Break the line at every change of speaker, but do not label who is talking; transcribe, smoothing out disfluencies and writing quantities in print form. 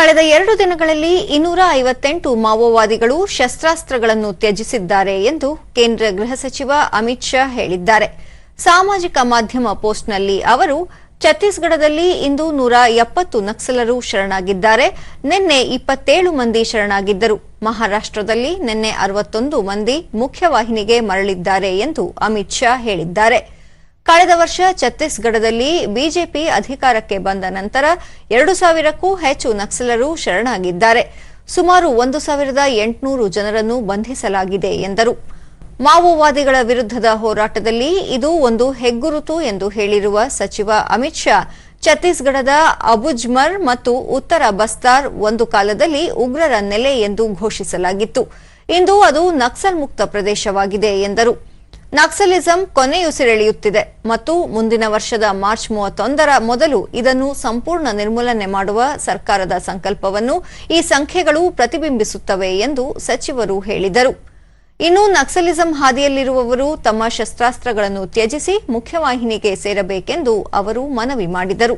ಕಳೆದ 2 ದಿನಗಳಲ್ಲಿ 258 ಮಾವೋವಾದಿಗಳು ಶಸ್ತ್ರಾಸ್ತ್ರಗಳನ್ನು ತ್ಯಜಿಸಿದ್ದಾರೆ ಎಂದು ಕೇಂದ್ರ ಗೃಹ ಸಚಿವ ಅಮಿತ್ ಶಾ ಹೇಳಿದ್ದಾರೆ. ಸಾಮಾಜಿಕ ಮಾಧ್ಯಮ ಪೋಸ್ಟ್ನಲ್ಲಿ ಅವರು ಛತ್ತೀಸ್ಗಢದಲ್ಲಿ ಇಂದು 170 ನಕ್ಸಲರು ಶರಣಾಗಿದ್ದಾರೆ. ನಿನ್ನೆ 27 ಮಂದಿ ಶರಣಾಗಿದ್ದರು. ಮಹಾರಾಷ್ಟ್ರದಲ್ಲಿ ನಿನ್ನೆ 61 ಮಂದಿ ಮುಖ್ಯವಾಹಿನಿಗೆ ಮರಳಿದ್ದಾರೆ ಎಂದು ಅಮಿತ್ ಶಾ ಹೇಳಿದ್ದಾರೆ. ಕಳೆದ ವರ್ಷ ಛತ್ತೀಸ್ಗಢದಲ್ಲಿ ಬಿಜೆಪಿ ಅಧಿಕಾರಕ್ಕೆ ಬಂದ ನಂತರ 2000ಕ್ಕೂ ಹೆಚ್ಚು ನಕ್ಸಲರು ಶರಣಾಗಿದ್ದಾರೆ. ಸುಮಾರು 1800 ಜನರನ್ನು ಬಂಧಿಸಲಾಗಿದೆ ಎಂದರು. ಮಾವೋವಾದಿಗಳ ವಿರುದ್ಧದ ಹೋರಾಟದಲ್ಲಿ ಇದು ಒಂದು ಹೆಗ್ಗುರುತು ಎಂದು ಹೇಳಿರುವ ಸಚಿವ ಅಮಿತ್ ಶಾ, ಛತ್ತೀಸ್ಗಢದ ಅಬುಜ್ಮರ್ ಮತ್ತು ಉತ್ತರ ಬಸ್ತಾರ್ ಒಂದು ಕಾಲದಲ್ಲಿ ಉಗ್ರರ ನೆಲೆ ಎಂದು ಘೋಷಿಸಲಾಗಿತ್ತು. ಇಂದು ಅದು ನಕ್ಸಲ್ ಮುಕ್ತ ಪ್ರದೇಶವಾಗಿದೆ ಎಂದರು. ನಕ್ಸಲಿಸಂ ಕೊನೆಯುಸಿರೆಳೆಯುತ್ತಿದೆ ಮತ್ತು ಮುಂದಿನ ವರ್ಷದ ಮಾರ್ಚ್ 31ರ ಮೊದಲು ಇದನ್ನು ಸಂಪೂರ್ಣ ನಿರ್ಮೂಲನೆ ಮಾಡುವ ಸರ್ಕಾರದ ಸಂಕಲ್ಪವನ್ನು ಈ ಸಂಖ್ಯೆಗಳು ಪ್ರತಿಬಿಂಬಿಸುತ್ತವೆ ಎಂದು ಸಚಿವರು ಹೇಳಿದರು. ಇನ್ನು ನಕ್ಸಲಿಸಂ ಹಾದಿಯಲ್ಲಿರುವವರು ತಮ್ಮ ಶಸ್ತ್ರಾಸ್ತ್ರಗಳನ್ನು ತ್ಯಜಿಸಿ ಮುಖ್ಯವಾಹಿನಿಗೆ ಸೇರಬೇಕೆಂದು ಅವರು ಮನವಿ ಮಾಡಿದರು.